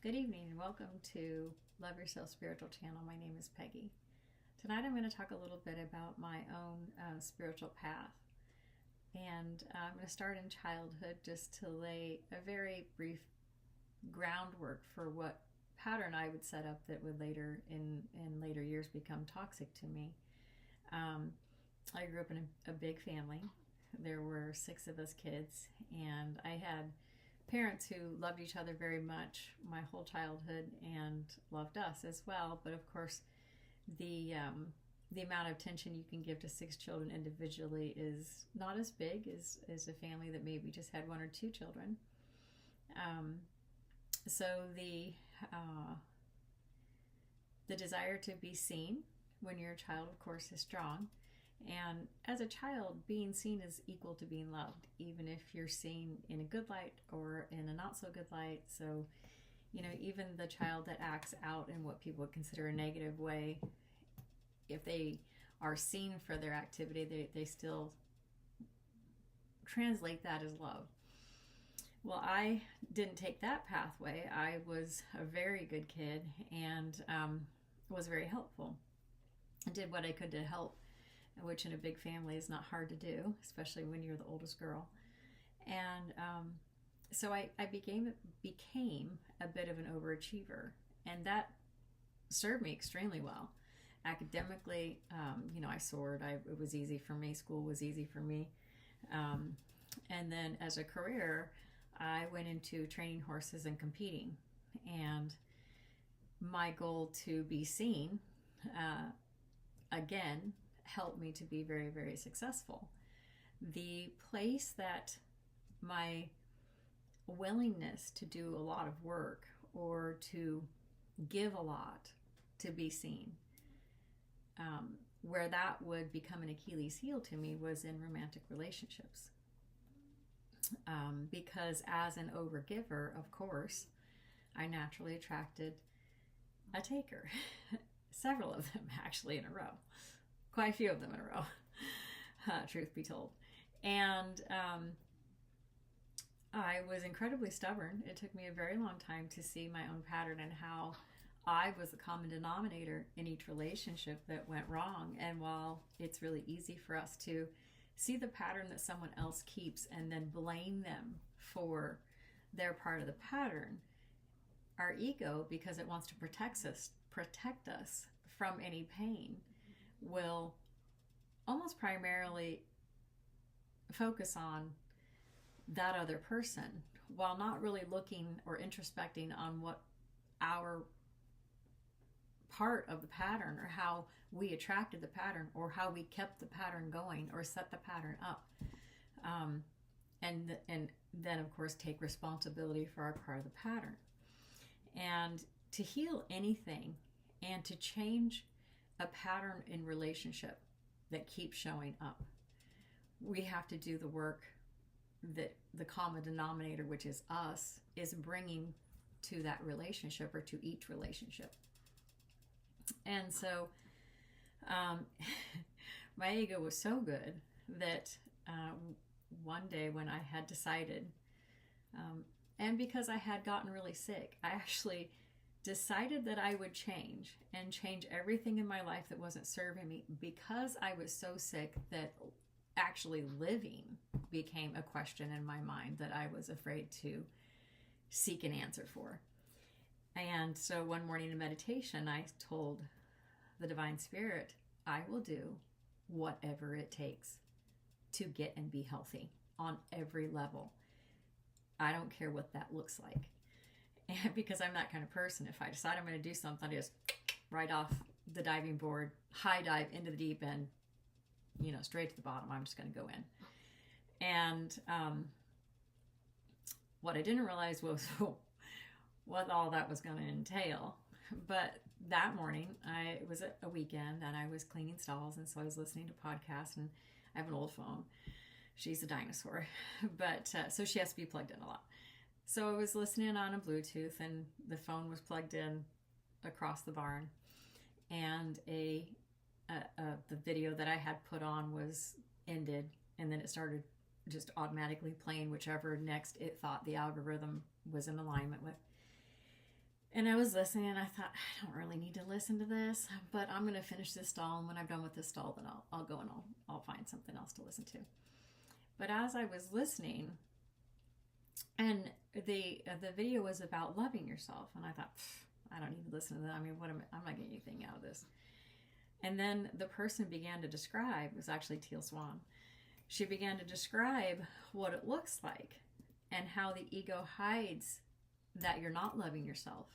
Good evening and welcome to Love Yourself Spiritual Channel. My name is Peggy. Tonight I'm going to talk a little bit about my own spiritual path. And I'm going to start in childhood just to lay a very brief groundwork for what pattern I would set up that would later, in later years, become toxic to me. I grew up in a big family. There were 6 of us kids, and I had parents who loved each other very much my whole childhood and loved us as well. But of course, the amount of attention you can give to 6 children individually is not as big as a family that maybe just had 1 or 2 children. So the desire to be seen when you're a child, of course, is strong. And as a child, being seen is equal to being loved, even if you're seen in a good light or in a not so good light. So, even the child that acts out in what people would consider a negative way, if they are seen for their activity, they still translate that as love. Well, I didn't take that pathway. I was a very good kid and was very helpful. I did what I could to help, which in a big family is not hard to do, especially when you're the oldest girl. And so I became a bit of an overachiever, and that served me extremely well. Academically, I soared. It was easy for me. School was easy for me. And then as a career, I went into training horses and competing. And my goal to be seen, again, helped me to be very, very successful. The place that my willingness to do a lot of work or to give a lot to be seen, where that would become an Achilles heel to me was in romantic relationships. Because as an overgiver, of course, I naturally attracted a taker. Several of them actually in a row. Quite a few of them in a row, truth be told. And I was incredibly stubborn. It took me a very long time to see my own pattern and how I was the common denominator in each relationship that went wrong. And while it's really easy for us to see the pattern that someone else keeps and then blame them for their part of the pattern, our ego, because it wants to protect us from any pain, will almost primarily focus on that other person while not really looking or introspecting on what our part of the pattern or how we attracted the pattern or how we kept the pattern going or set the pattern up. And then, of course, take responsibility for our part of the pattern. And to heal anything and to change a pattern in relationship that keeps showing up, we have to do the work that the common denominator, which is us, is bringing to that relationship or to each relationship. And so my ego was so good that one day when I had decided, and because I had gotten really sick, I actually decided that I would change everything in my life that wasn't serving me, because I was so sick that actually living became a question in my mind that I was afraid to seek an answer for. And so one morning in meditation, I told the Divine Spirit, I will do whatever it takes to get and be healthy on every level. I don't care what that looks like. And because I'm that kind of person, if I decide I'm going to do something, I just right off the diving board, high dive into the deep end, straight to the bottom. I'm just going to go in. And what I didn't realize was what all that was going to entail. But that morning, it was a weekend, and I was cleaning stalls, and so I was listening to podcasts, and I have an old phone. She's a dinosaur. But so she has to be plugged in a lot. So I was listening on a Bluetooth, and the phone was plugged in across the barn, and the video that I had put on was ended, and then it started just automatically playing whichever next it thought the algorithm was in alignment with. And I was listening and I thought, I don't really need to listen to this, but I'm going to finish this stall. And when I'm done with this stall, then I'll go and I'll find something else to listen to. But as I was listening, and the video was about loving yourself, and I thought, I don't need to listen to that. I mean, I'm not getting anything out of this. And then the person began to describe, it was actually Teal Swan. She began to describe what it looks like and how the ego hides that you're not loving yourself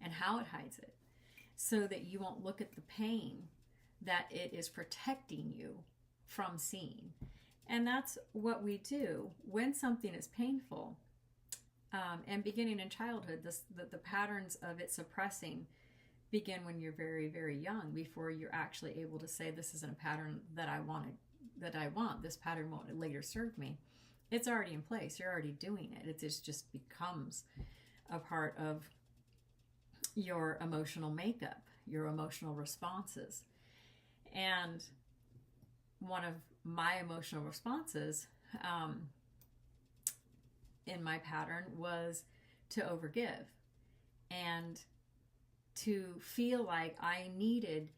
and how it hides it so that you won't look at the pain that it is protecting you from seeing. And that's what we do when something is painful. And beginning in childhood, the patterns of it suppressing begin when you're very, very young, before you're actually able to say, this isn't a pattern that I want. This pattern won't later serve me. It's already in place. You're already doing it. It just becomes a part of your emotional makeup, your emotional responses. And one of my emotional responses in my pattern was to overgive and to feel like I needed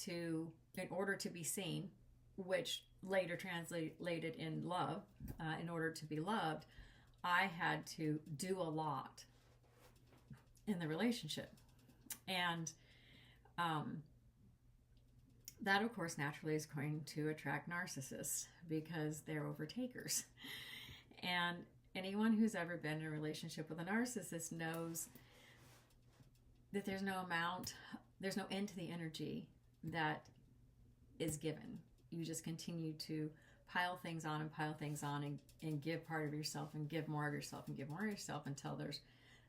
to, in order to be seen, which later translated in love, in order to be loved, I had to do a lot in the relationship. And that, of course, naturally is going to attract narcissists because they're overtakers. And anyone who's ever been in a relationship with a narcissist knows that there's no end to the energy that is given. You just continue to pile things on and give part of yourself and give more of yourself and give more of yourself until there's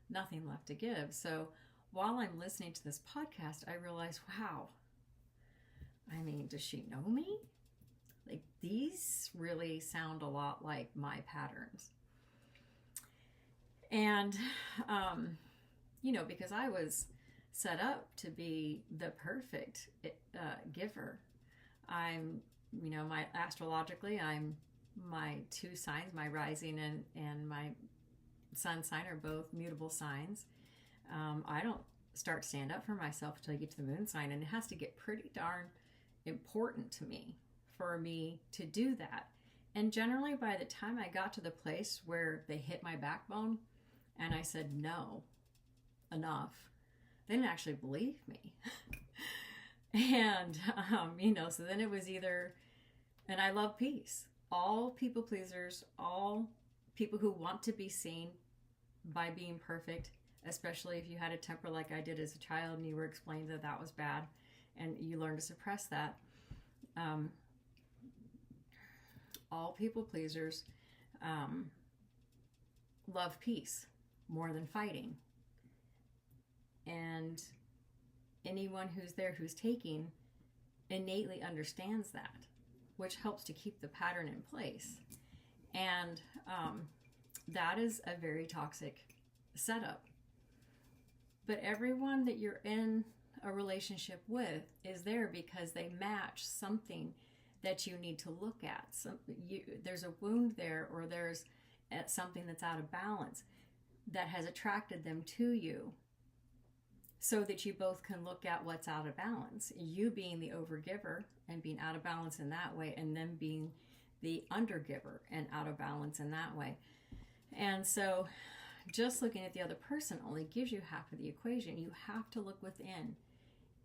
nothing left to give. So while I'm listening to this podcast, I realize, wow, I mean, does she know me? Like, these really sound a lot like my patterns. And, because I was set up to be the perfect giver. Astrologically, I'm my two signs, my rising and my sun sign are both mutable signs. I don't stand up for myself until I get to the moon sign, and it has to get pretty darn important to me for me to do that. And generally, by the time I got to the place where they hit my backbone and I said, no, enough, they didn't actually believe me. And, so then it was either, and I love peace. All people pleasers, all people who want to be seen by being perfect, especially if you had a temper like I did as a child and you were explained that that was bad and you learned to suppress that. All people pleasers love peace more than fighting. And anyone who's there who's taking innately understands that, which helps to keep the pattern in place. And that is a very toxic setup. But everyone that you're in a relationship with is there because they match something that you need to look at. There's a wound there, or there's something that's out of balance that has attracted them to you, so that you both can look at what's out of balance. You being the overgiver and being out of balance in that way, and them being the undergiver and out of balance in that way. And so just looking at the other person only gives you half of the equation. You have to look within.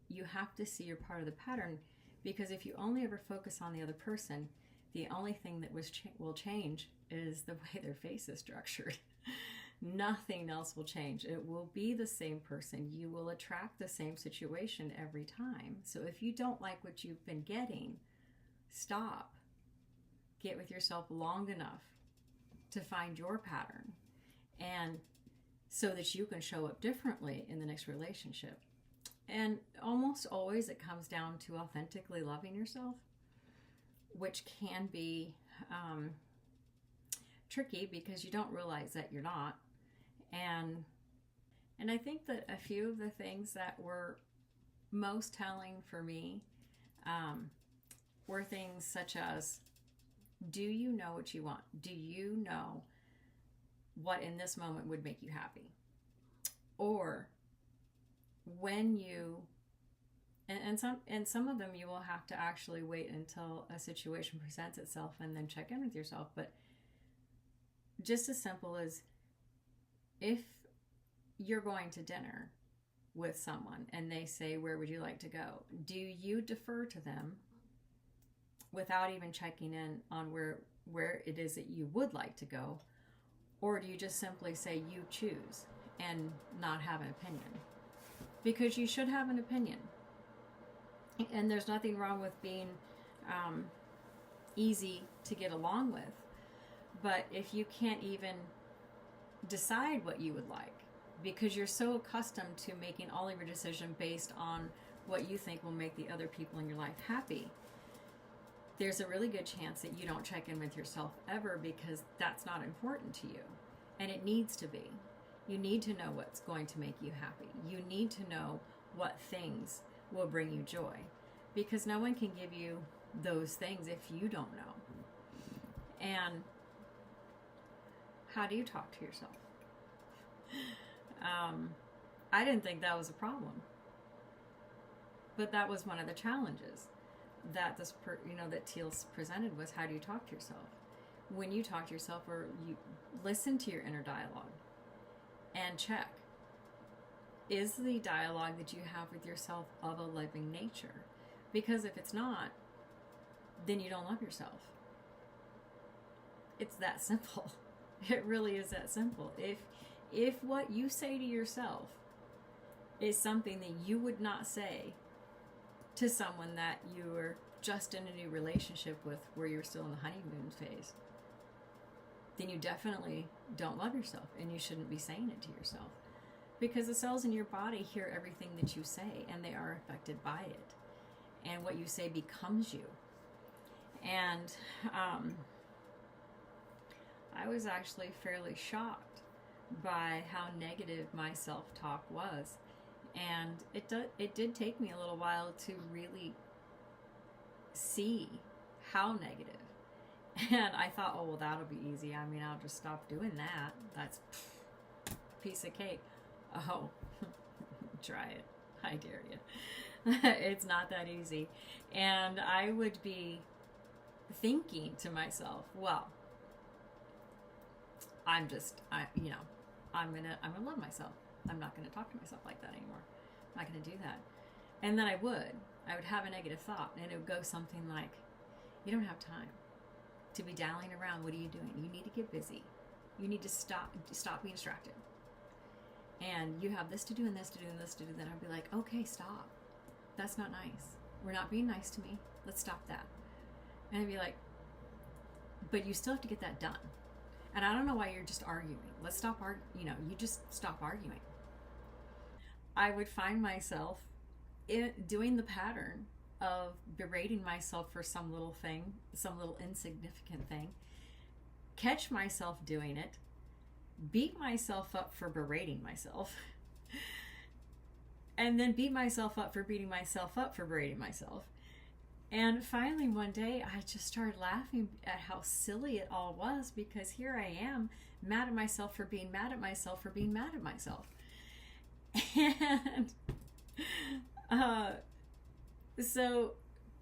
You have to see you're part of the pattern, because if you only ever focus on the other person, the only thing that will change is the way their face is structured. Nothing else will change. It will be the same person. You will attract the same situation every time. So if you don't like what you've been getting, stop. Get with yourself long enough to find your pattern, and so that you can show up differently in the next relationship. And almost always it comes down to authentically loving yourself, which can be tricky because you don't realize that you're not. And I think that a few of the things that were most telling for me were things such as, do you know what you want? Do you know what in this moment would make you happy? Or when you and some of them you will have to actually wait until a situation presents itself and then check in with yourself. But just as simple as, if you're going to dinner with someone and they say, where would you like to go? Do you defer to them without even checking in on where it is that you would like to go? Or do you just simply say you choose and not have an opinion? Because you should have an opinion. And there's nothing wrong with being easy to get along with. But if you can't even decide what you would like, because you're so accustomed to making all of your decisions based on what you think will make the other people in your life happy, there's a really good chance that you don't check in with yourself ever, because that's not important to you. And it needs to be. You need to know what's going to make you happy. You need to know what things will bring you joy, because no one can give you those things if you don't know. And how do you talk to yourself? I didn't think that was a problem, but that was one of the challenges that that Teals presented, was how do you talk to yourself? When you talk to yourself, or you listen to your inner dialogue and check, is the dialogue that you have with yourself of a loving nature? Because if it's not, then you don't love yourself. It's that simple. It really is that simple. If what you say to yourself is something that you would not say to someone that you were just in a new relationship with, where you're still in the honeymoon phase, then you definitely don't love yourself, and you shouldn't be saying it to yourself. Because the cells in your body hear everything that you say, and they are affected by it. And what you say becomes you. And I was actually fairly shocked by how negative my self-talk was. And it did take me a little while to really see how negative. And I thought, oh, well, that'll be easy. I mean, I'll just stop doing that. That's a piece of cake. Oh, try it. I dare you. It's not that easy. And I would be thinking to myself, well, I'm gonna love myself. I'm not gonna talk to myself like that anymore. I'm not gonna do that. And then I would have a negative thought, and it would go something like, you don't have time to be dallying around. What are you doing? You need to get busy. You need to stop being distracted. And you have this to do and this to do and this to do. Then I'd be like, okay, stop. That's not nice. We're not being nice to me. Let's stop that. And I'd be like, but you still have to get that done. And I don't know why you're just arguing. Let's stop arguing. You just stop arguing. I would find myself doing the pattern of berating myself for some little thing, some little insignificant thing, catch myself doing it, beat myself up for berating myself, and then beat myself up for beating myself up for berating myself. And finally one day I just started laughing at how silly it all was, because here I am mad at myself for being mad at myself for being mad at myself. And so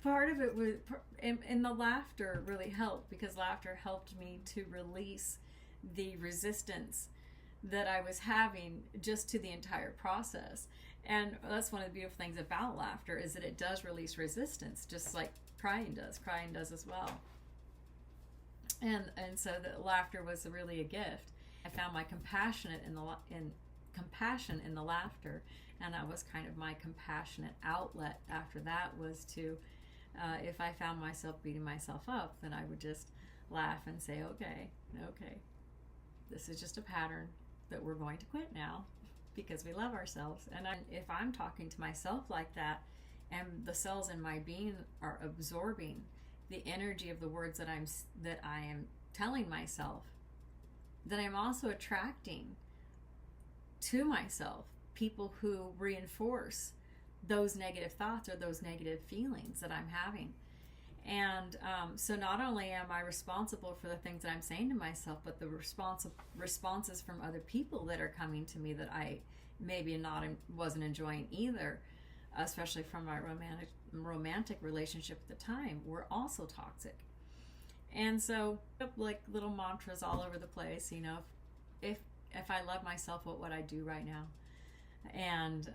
part of it was, and the laughter really helped, because laughter helped me to release the resistance that I was having just to the entire process. And that's one of the beautiful things about laughter, is that it does release resistance, just like crying does. Crying does as well. And so the laughter was really a gift. I found my compassion in the laughter, and that was kind of my compassionate outlet. After that was to, if I found myself beating myself up, then I would just laugh and say, okay, this is just a pattern that we're going to quit now, because we love ourselves. And if I'm talking to myself like that, and the cells in my being are absorbing the energy of the words that I am telling myself, then I'm also attracting to myself people who reinforce those negative thoughts or those negative feelings that I'm having. And so not only am I responsible for the things that I'm saying to myself, but the responses from other people that are coming to me that I maybe wasn't enjoying either, especially from my romantic relationship at the time, were also toxic. And so, like little mantras all over the place, you know, if I love myself, what would I do right now? And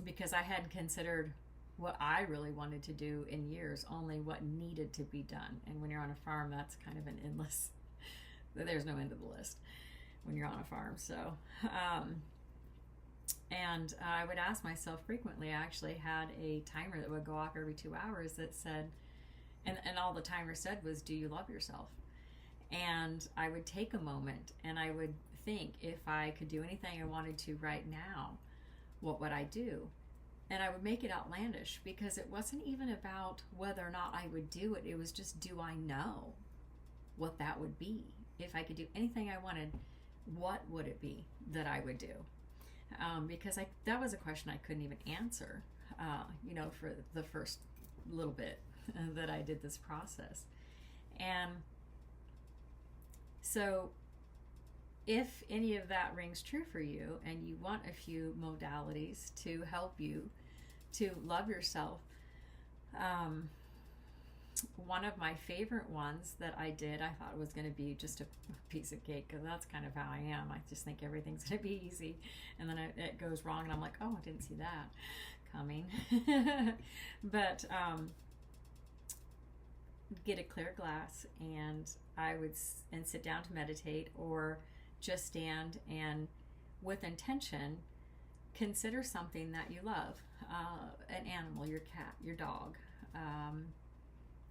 because I hadn't considered what I really wanted to do in years, only what needed to be done. And when you're on a farm, that's kind of an endless, there's no end to the list when you're on a farm. So, and I would ask myself frequently. I actually had a timer that would go off every 2 hours that said, and all the timer said was, do you love yourself? And I would take a moment and I would think, if I could do anything I wanted to right now, what would I do? And I would make it outlandish, because it wasn't even about whether or not I would do it. It was just, do I know what that would be? If I could do anything I wanted, what would it be that I would do? Because that was a question I couldn't even answer, you know, for the first little bit that I did this process. And so if any of that rings true for you and you want a few modalities to help you to love yourself, one of my favorite ones that I did, I thought it was going to be just a piece of cake, because that's kind of how I am. I just think everything's going to be easy, and then it goes wrong and I'm like, oh, I didn't see that coming. But get a clear glass, and I would sit down to meditate, or just stand and with intention consider something that you love, an animal, your cat, your dog,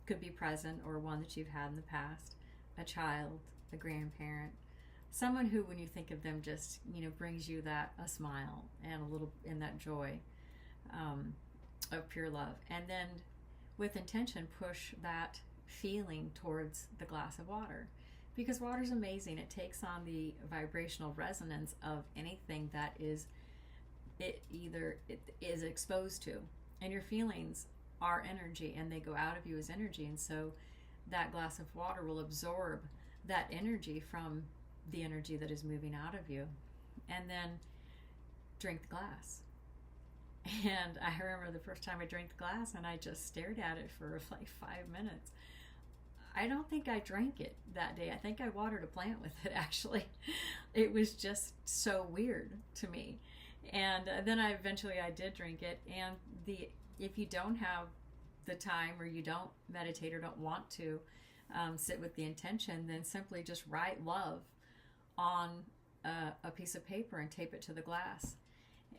could be present, or one that you've had in the past, a child, a grandparent, someone who, when you think of them, just, you know, brings you a smile and a little, in that joy of pure love. And then with intention, push that feeling towards the glass of water, because water is amazing. It takes on the vibrational resonance of anything that it is exposed to, and your feelings are energy, and they go out of you as energy. And so that glass of water will absorb that energy from the energy that is moving out of you, and then drink the glass. And I remember the first time I drank the glass, and I just stared at it for like 5 minutes. I don't think I drank it that day. I think I watered a plant with it, actually. It was just so weird to me. And then I did drink it. And if you don't have the time, or you don't meditate, or don't want to sit with the intention, then simply just write love on a piece of paper and tape it to the glass,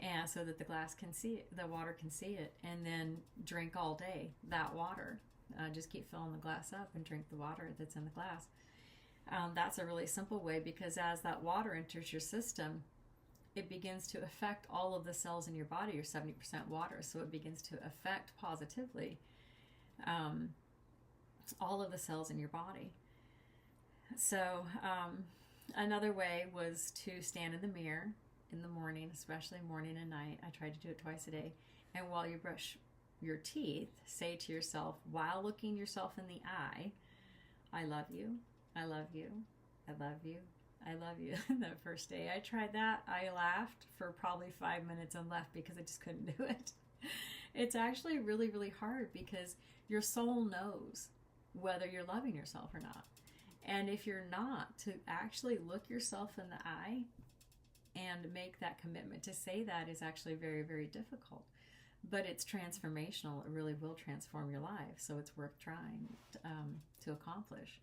and so that the glass can see it, the water can see it, and then drink all day that water. Just keep filling the glass up and drink the water that's in the glass. That's a really simple way, because as that water enters your system, it begins to affect all of the cells in your body. You're 70% water, so it begins to affect positively all of the cells in your body. So another way was to stand in the mirror in the morning, especially morning and night. I try to do it twice a day. And while you brush your teeth, say to yourself, while looking yourself in the eye, I love you, I love you, I love you, I love you. That first day I tried that, I laughed for probably 5 minutes and left, because I just couldn't do it. It's actually really, really hard, because your soul knows whether you're loving yourself or not. And if you're not, to actually look yourself in the eye and make that commitment to say that is actually very, very difficult. But it's transformational. It really will transform your life. So it's worth trying to accomplish.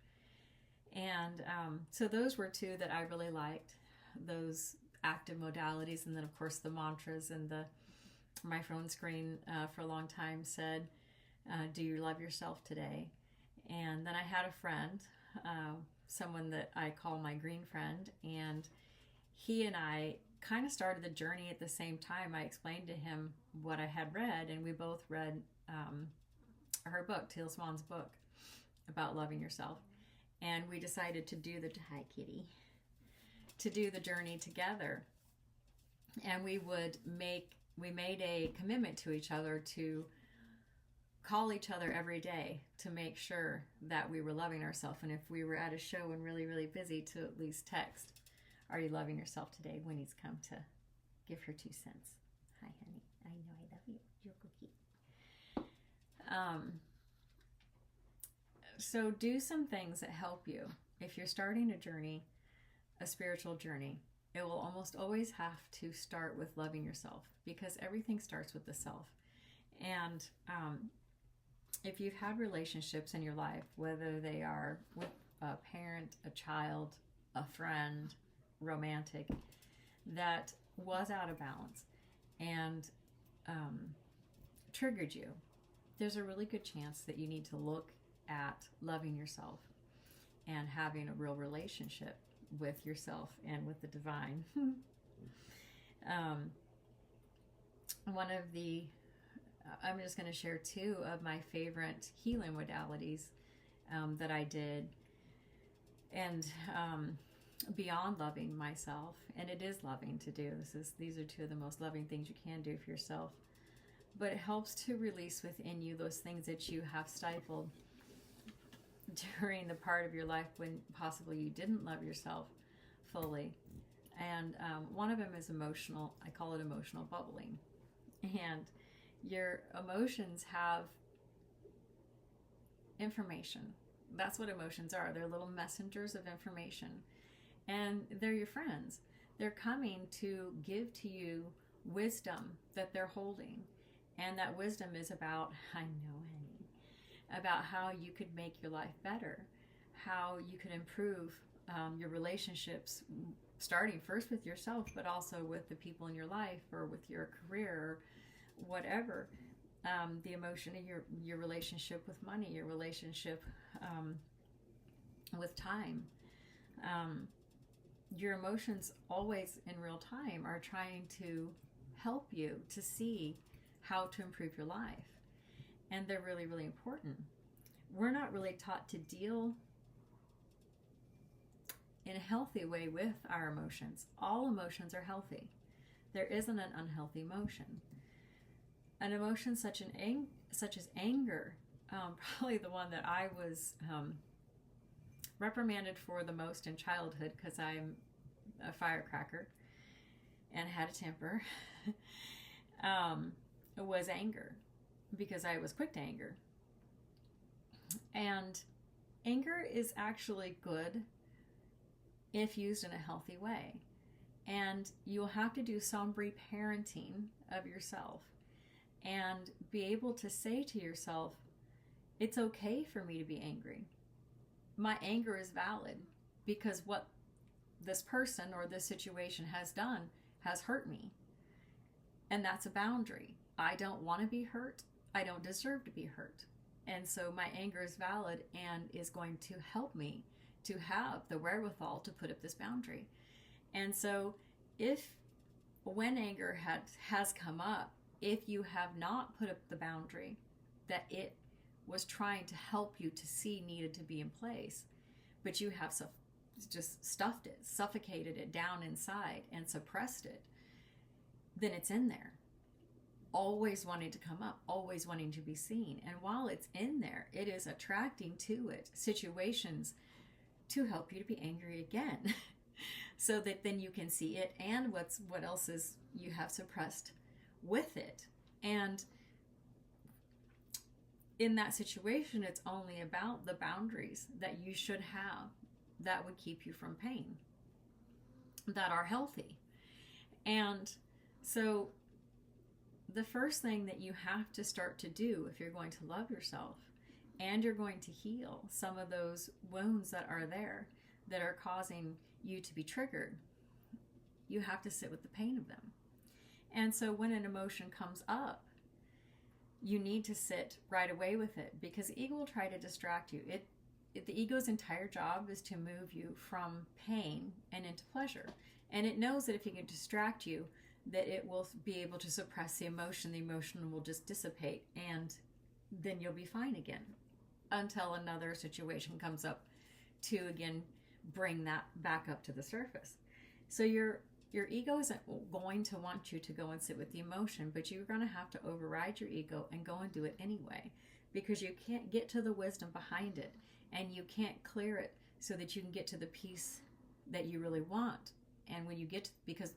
And so those were two that I really liked, those active modalities. And then, of course, the mantras. And my phone screen for a long time said, do you love yourself today? And then I had a friend, someone that I call my green friend, and he and I kind of started the journey at the same time. I explained to him what I had read, and we both read her book, Teal Swan's book, about loving yourself. And we decided to do hi kitty, to do the journey together. And we made a commitment to each other to call each other every day to make sure that we were loving ourselves. And if we were at a show and really, really busy, to at least text, "Are you loving yourself today?" Winnie's come to give her 2 cents. Hi, honey. I know I love you. You're cookie. So do some things that help you. If you're starting a journey, a spiritual journey, it will almost always have to start with loving yourself, because everything starts with the self. And if you've had relationships in your life, whether they are with a parent, a child, a friend, romantic, that was out of balance and triggered you, there's a really good chance that you need to look at loving yourself and having a real relationship with yourself and with the divine. One of the, I'm just going to share 2 of my favorite healing modalities that I did, and beyond loving myself, and it is loving to do. These are 2 of the most loving things you can do for yourself. But it helps to release within you those things that you have stifled during the part of your life when possibly you didn't love yourself fully. And one of them is emotional. I call it emotional bubbling. And your emotions have information. That's what emotions are. They're little messengers of information. And they're your friends. They're coming to give to you wisdom that they're holding. And that wisdom is about, I know, honey, about how you could make your life better, how you could improve your relationships, starting first with yourself, but also with the people in your life, or with your career, or whatever. The emotion in your relationship with money, your relationship with time. Your emotions always in real time are trying to help you to see how to improve your life. And they're really, really important. We're not really taught to deal in a healthy way with our emotions. All emotions are healthy. There isn't an unhealthy emotion. An emotion such as anger, probably the one that I was reprimanded for the most in childhood, because I'm a firecracker and had a temper, was anger, because I was quick to anger. And anger is actually good if used in a healthy way. And you'll have to do some reparenting of yourself and be able to say to yourself, it's okay for me to be angry. My anger is valid because what this person or this situation has done has hurt me. And that's a boundary. I don't want to be hurt. I don't deserve to be hurt. And so my anger is valid and is going to help me to have the wherewithal to put up this boundary. And so when anger has come up, if you have not put up the boundary that it was trying to help you to see needed to be in place, but you have just stuffed it, suffocated it down inside and suppressed it, then it's in there, always wanting to come up, always wanting to be seen. And while it's in there, it is attracting to it situations to help you to be angry again so that then you can see it and what else is you have suppressed with it. And in that situation, it's only about the boundaries that you should have that would keep you from pain, that are healthy. And so the first thing that you have to start to do if you're going to love yourself and you're going to heal some of those wounds that are there that are causing you to be triggered, you have to sit with the pain of them. And so when an emotion comes up, you need to sit right away with it, because the ego will try to distract you. The ego's entire job is to move you from pain and into pleasure. And it knows that if it can distract you, that it will be able to suppress the emotion. The emotion will just dissipate, and then you'll be fine again until another situation comes up to again bring that back up to the surface. So your Your ego isn't going to want you to go and sit with the emotion, but you're going to have to override your ego and go and do it anyway, because you can't get to the wisdom behind it, and you can't clear it so that you can get to the peace that you really want. And when you get to, because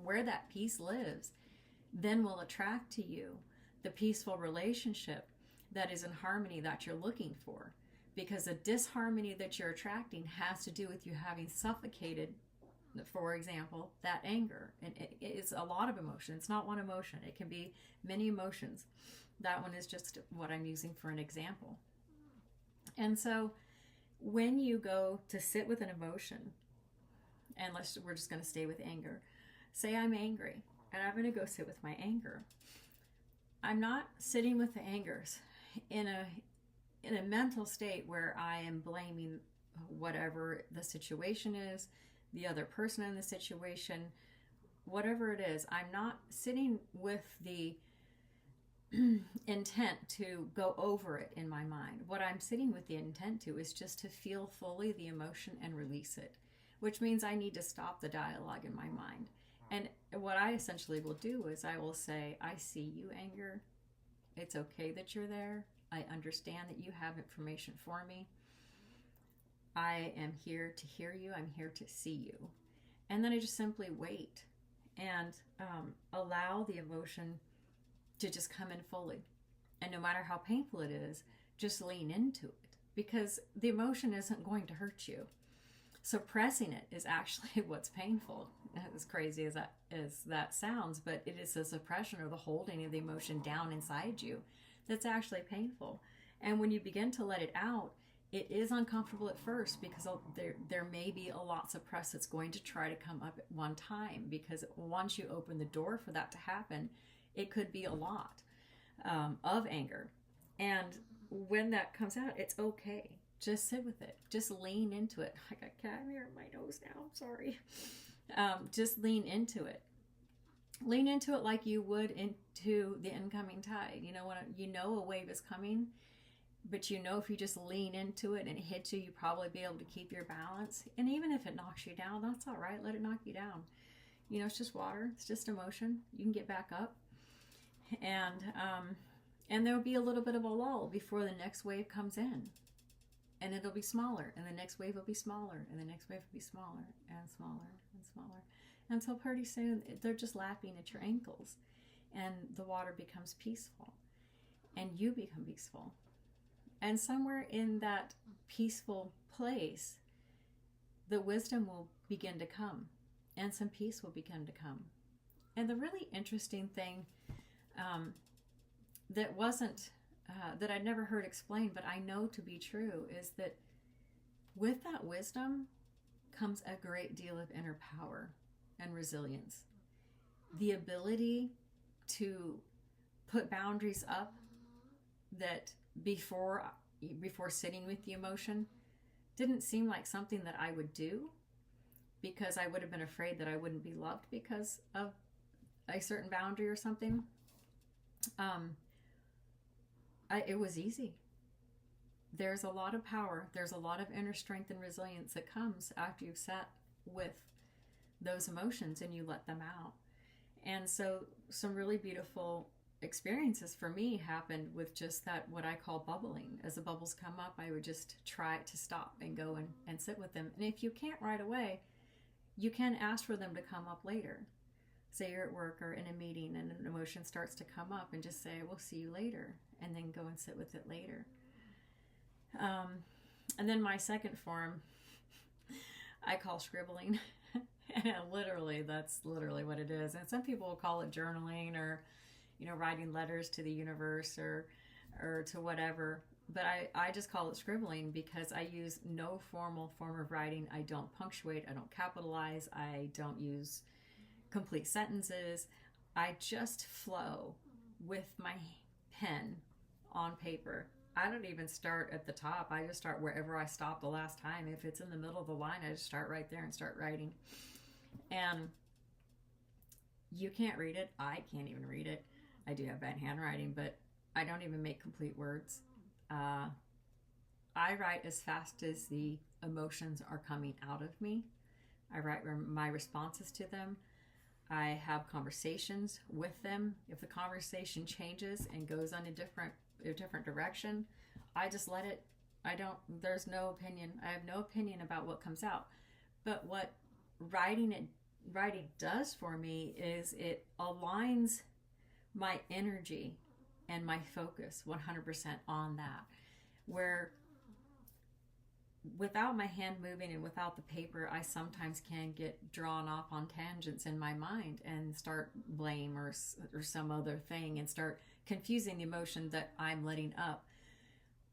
where that peace lives, then will attract to you the peaceful relationship that is in harmony that you're looking for. Because the disharmony that you're attracting has to do with you having suffocated, for example, that anger. And it's a lot of emotion. It's not one emotion. It can be many emotions. That one is just what I'm using for an example. And so when you go to sit with an emotion, and we're just going to stay with anger. Say I'm angry, and I'm going to go sit with my anger. I'm not sitting with the angers in a mental state where I am blaming whatever the situation is, the other person in the situation, whatever it is. I'm not sitting with the intent to go over it in my mind. What I'm sitting with the intent to is just to feel fully the emotion and release it, which means I need to stop the dialogue in my mind. And what I essentially will do is I will say, I see you, anger. It's okay that you're there. I understand that you have information for me. I am here to hear you. I'm here to see you. And then I just simply wait and allow the emotion to just come in fully. And no matter how painful it is, just lean into it, because the emotion isn't going to hurt you. Suppressing it is actually what's painful, as crazy as that sounds, but it is the suppression or the holding of the emotion down inside you that's actually painful. And when you begin to let it out, it is uncomfortable at first, because there may be a lot suppressed that's going to try to come up at one time, because once you open the door for that to happen, it could be a lot of anger. And when that comes out, it's okay. Just sit with it. Just lean into it. I got cat hair in my nose now. I'm sorry. Just lean into it. Lean into it like you would into the incoming tide. You know, when you know a wave is coming, but you know if you just lean into it and it hits you, you probably be able to keep your balance. And even if it knocks you down, that's all right. Let it knock you down. You know, it's just water. It's just emotion. You can get back up. And there'll be a little bit of a lull before the next wave comes in. And it'll be smaller, and the next wave will be smaller, and the next wave will be smaller, and smaller, and smaller. Until pretty soon, they're just lapping at your ankles, and the water becomes peaceful, and you become peaceful. And somewhere in that peaceful place, the wisdom will begin to come, and some peace will begin to come. And the really interesting thing that wasn't that I'd never heard explained, but I know to be true, is that with that wisdom comes a great deal of inner power and resilience. The ability to put boundaries up that before sitting with the emotion didn't seem like something that I would do, because I would have been afraid that I wouldn't be loved because of a certain boundary or something. It was easy. There's a lot of power. There's a lot of inner strength and resilience that comes after you've sat with those emotions and you let them out. And so some really beautiful experiences for me happened with just that, what I call bubbling. As the bubbles come up, I would just try to stop and go and sit with them. And if you can't right away, you can ask for them to come up later. Say you're at work or in a meeting and an emotion starts to come up, and just say, we'll see you later, and then go and sit with it later. And then my second form, I call scribbling. And literally, that's literally what it is. And some people will call it journaling, or, you know, writing letters to the universe, or to whatever. But I just call it scribbling, because I use no formal form of writing. I don't punctuate. I don't capitalize. I don't use complete sentences. I just flow with my pen on paper. I don't even start at the top. I just start wherever I stopped the last time. If it's in the middle of the line, I just start right there and start writing. And you can't read it. I can't even read it. I do have bad handwriting, but I don't even make complete words. I write as fast as the emotions are coming out of me. I write my responses to them. I have conversations with them. If the conversation changes and goes on a different direction, I just let it. There's no opinion. I have no opinion about what comes out. But what writing does for me is it aligns my energy and my focus 100% on that. Where without my hand moving and without the paper, I sometimes can get drawn off on tangents in my mind and start blame or some other thing and start confusing the emotion that I'm letting up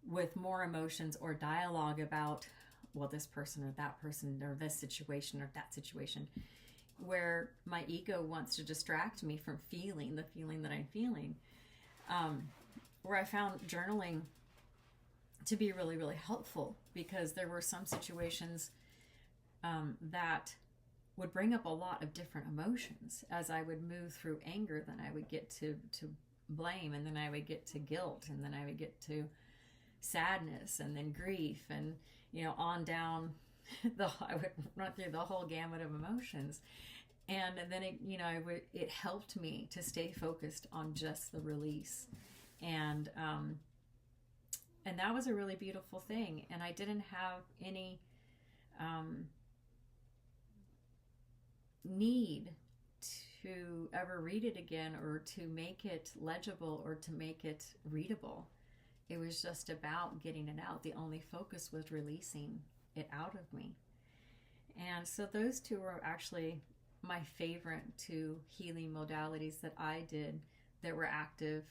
with more emotions or dialogue about, well, this person or that person or this situation or that situation, where my ego wants to distract me from feeling the feeling that I'm feeling. Where I found journaling to be really, really helpful, because there were some situations that would bring up a lot of different emotions. As I would move through anger, then I would get to blame, and then I would get to guilt, and then I would get to sadness, and then grief, and on down. I would run through the whole gamut of emotions, and then it helped me to stay focused on just the release, and that was a really beautiful thing. And I didn't have any need to ever read it again, or to make it legible, or to make it readable. It was just about getting it out. The only focus was releasing it out of me. And so those two were actually my favorite two healing modalities that I did, that were active,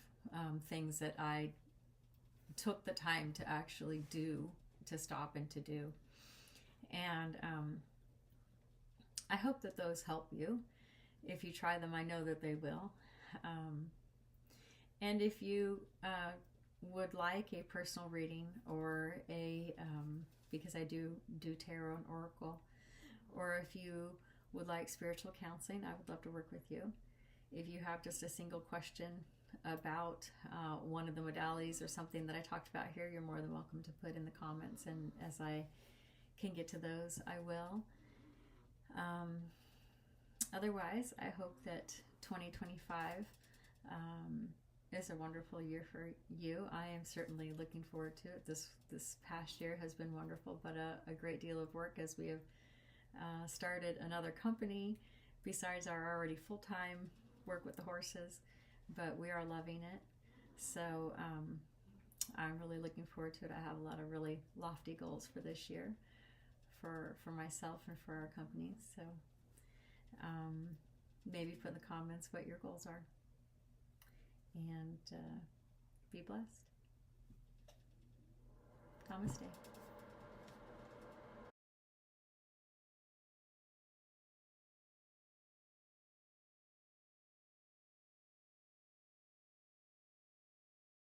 things that I took the time to actually do, to stop and to do. And I hope that those help you. If you try them, I know that they will. And if you would like a personal reading, or because I do tarot and oracle, or if you would like spiritual counseling, I would love to work with you. If you have just a single question about one of the modalities or something that I talked about here, you're more than welcome to put in the comments, and as I can get to those, I will. Otherwise, I hope that 2025 is a wonderful year for you. I am certainly looking forward to it. This past year has been wonderful, but a great deal of work, as we have started another company besides our already full-time work with the horses, but we are loving it. So I'm really looking forward to it. I have a lot of really lofty goals for this year, for myself and for our company. So maybe put in the comments what your goals are, and be blessed. Namaste.